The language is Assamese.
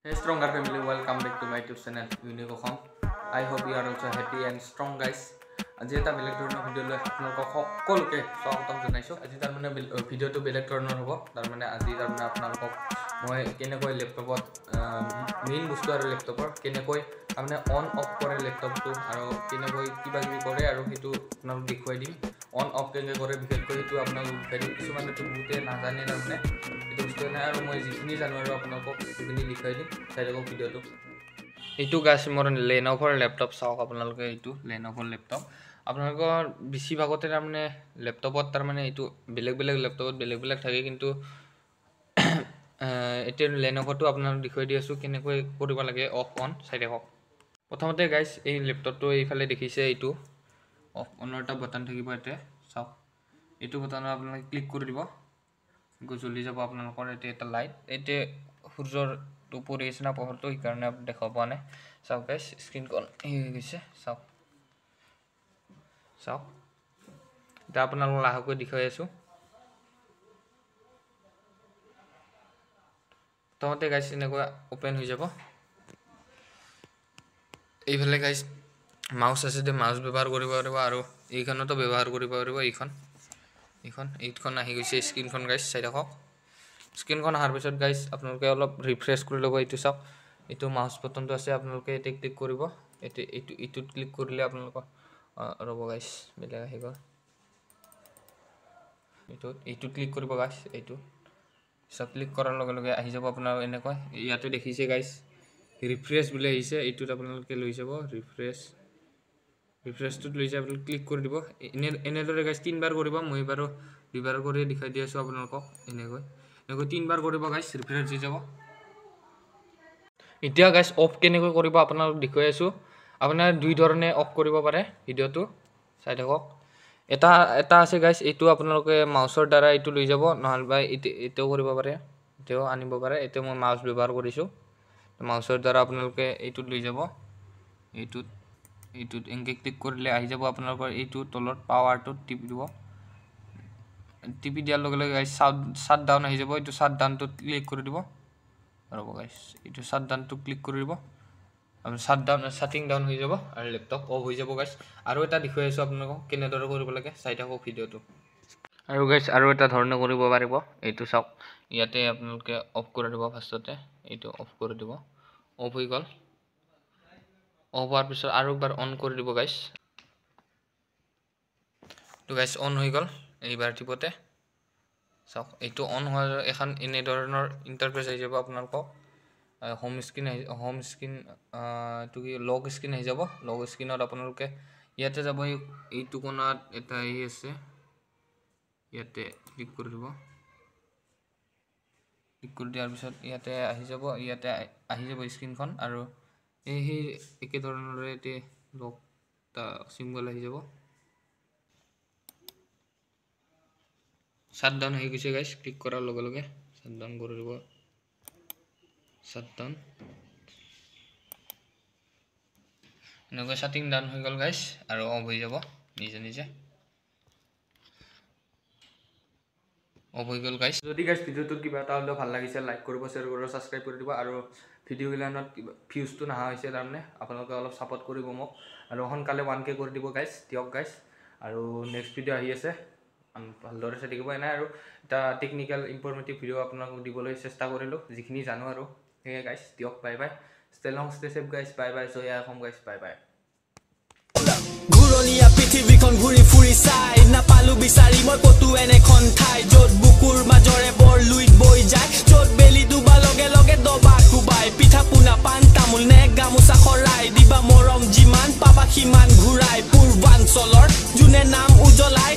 Hey Stronger family, welcome back to my YouTube channel Unicorn. I hope you are also happy and strong guys. আজি এটা বেলেগ ধৰণৰ ভিডিও লৈ আপোনালোকক সকলোকে স্বাগতম জনাইছো। আজি তাৰ মানে ভিডিওটো বেলেগ ধৰণৰ হ'ব। তাৰ মানে আজি তাৰ মানে আপোনালোকক মই কেনেকৈ ল্যাপটপত মেইন বস্তু আৰু ল্যাপটপৰ কেনেকৈ মানে অন অফ কৰে ল্যাপটপটো আৰু কেনেকৈ কিবা কিবি কৰে আৰু সেইটো আপোনালোকক দেখুৱাই দিম। অন অফ কেনেকৈ কৰে বিশেষকৈ সেইটো আপোনালোকক দেখুৱাই দিম। কিছুমানেতো বহুতে নাজানে তাৰমানে এইটো বস্তু নাই আৰু মই যিখিনি জানো আৰু আপোনালোকক সেইখিনি দেখুৱাই দিম। চাই থাকক ভিডিওটো। এইটো গাইছ মোৰ Lenovo ল্যাপটপ চাওক আপোনালোকে এইটো Lenovo ল্যাপটপ আপোনালোকৰ বেছিভাগতে তাৰমানে ল্যাপটপত তাৰমানে এইটো বেলেগ বেলেগ ল্যাপটপত বেলেগ বেলেগ থাকে কিন্তু এতিয়া Lenovoটো আপোনালোক দেখুৱাই দি আছো কেনেকৈ কৰিব লাগে অফ অন চাই থাকক। প্ৰথমতে গাইছ এই ল্যাপটপটো এইফালে দেখিছে এইটো অফ অনৰ এটা বাটন থাকিব এতে চাওক এইটো বাটনত আপোনালোকে ক্লিক কৰি দিব জ্বলি যাব আপোনালোকৰ এটা লাইট এতে সূৰ্যৰ তো পৰি আছে না পোহৰটো এই কাৰণে আপুনি দেখা পোৱা নাই চাওক গাইছ স্ক্ৰিনখন এই গৈছে চাওক চাওক এটা আপোনালোক লাহকৈ দেখাই আছো ততে গাইছ এনেকৈ ওপেন হৈ যাব এইফালে গাইছ মাউস আছে যে মাউস ব্যৱহাৰ কৰিব পাৰিব আৰু এইখনতো ব্যৱহাৰ কৰিব পাৰিব এইখন আহি গৈছে স্ক্ৰিনখন গাইছ চাই থাকক স্ক্ৰিনখন আহাৰ পিছত গাইছ আপোনালোকে অলপ ৰিফ্ৰেশ কৰি ল'ব এইটো চাওক এইটো মাউস বাটনটো আছে আপোনালোকে এতে ক্লিক কৰিব এইটোত ক্লিক কৰিলে আপোনালোকৰ ৰব গাইছ বেলেগ আহি গ'ল এইটো ক্লিক কৰিব গাইছ এইটো সব ক্লিক কৰাৰ লগে লগে আহি যাব আপোনাৰ এনেকৈ ইয়াতে দেখিছে গাইছ ৰিফ্ৰেশ বুলি আহিছে এইটোত আপোনালোকে লৈ যাব ৰিফ্ৰেশটোত লৈ যাব ক্লিক কৰি দিব এনেদৰে গাইছ তিনবাৰ কৰিব মই বাৰু দুইবাৰ কৰি দেখাই দি আছো আপোনালোকক এনেকৈ তিনবাৰ কৰিব গাইছ ৰিফ্ৰেশ হৈ যাব এতিয়া গাইছ অফ কেনেকৈ কৰিব আপোনালোক দেখুৱাই আছো আপোনাৰ দুই ধৰণে অফ কৰিব পাৰে ভিডিওটো চাই থাকক এটা আছে গাইছ এইটো আপোনালোকে মাউসৰ দ্বাৰা এইটো লৈ যাব নহলবা এতেও কৰিব পাৰে এতেও আনিব পাৰে এতে মই মাউস ব্যৱহাৰ কৰিছো মাউসৰ দ্বাৰা আপোনালোকে এইটো লৈ যাব এইটোত এংকে ক্লিক কৰিলে আহি যাব আপোনালোকৰ এইটো তলত পাৱাৰটো টিপি দিয়াৰ লগে লগে গাইছ শাট ডাউন আহি যাব এইটো শাট ডাউনটো ক্লিক কৰি দিব ৰব গাইছ এইটো শাট ডাউনটো ক্লিক কৰি দিব আৰু শাটিং ডাউন হৈ যাব আৰু ল্যাপটপ অফ হৈ যাব গাইছ আৰু এটা দেখুৱাই আছো আপোনালোকক কেনেদৰে কৰিব লাগে চাই থাকক ভিডিওটো আৰু গাইছ আৰু এটা ধৰণে কৰিব পাৰিব এইটো চাওক ইয়াতে আপোনালোকে অফ কৰি দিব ফাৰ্ষ্টতে এইটো অফ কৰি দিব অফ হৈ গল অফ হোৱাৰ পিছত আৰু একবাৰ অন কৰি দিব গাইছ তো গাইছ অন হৈ গল এইবাৰ টিপতে চাওক এইটো অন হোৱাৰ এখন এনে ধৰণৰ ইন্টাৰফেস আহি যাব আপোনালোকক হোম স্ক্ৰিন তো কি লগ স্ক্ৰিন আহি যাব লগ স্ক্ৰিনত আপোনালোকে ইয়াতে যাব এইটো কোণত এটা আহি আছে ইয়াতে ক্লিক কৰি দিব ক্লিক কৰি দিয়াৰ পিছত ইয়াতে আহি যাব স্ক্ৰিনখন আৰু এই একে ধৰণৰ এতে লগ টা সিম্বল আহি যাব শাট ডাউন হৈ গৈছে গাইছ ক্লিক কৰাৰ লগে লগে শাট ডাউন কৰি দিব শাট ডাউন এনেকৈ শাটিং ডাউন হৈ গল গাইছ আৰু অফ হৈ যাব নিজে অফ হৈ গল গাইছ যদি গাইছ ভিডিওটো কিবা এটা হলে ভাল লাগিছে লাইক কৰিব শেয়াৰ কৰিব সাবস্ক্ৰাইব কৰি দিব আৰু ভিডিও গিলানত ভিউজটো নাহা হৈছে তাৰমানে আপোনালোকে অলপ সাপোৰ্ট কৰিব মোক আৰু সোনকালে 1k কৰি দিব গাইছ দিয়ক গাইছ আৰু নেক্সট ভিডিও আহি আছে ভালদৰে চাই থাকিব এনে আৰু এটা টেকনিক্যাল ইনফৰমেটিভ ভিডিও আপোনালোকক দিবলৈ চেষ্টা কৰিলো যিখিনি জানো আৰু হে গাইছ দিয়ক bye bye stay long stay safe guys bye bye Jaya Assam guys bye bye ঘুৰণীয়া পৃথিৱীখন ঘূৰি ফুৰি চাই নাপালো বিচাৰি মই কতো এনেখন ঠাই য'ত বুকুৰ মাজৰে বৰ লুইত বৈ যায় য'ত বেলি ডুবা লগে লগে দবা কোবাই পিঠা পোনা পাণ তামোল নে গামোচা খৰাই দিবা মৰম যিমান পাবা সিমান ঘূৰাই পূৰ্বাঞ্চলৰ যোনে নাম উজ্বলাই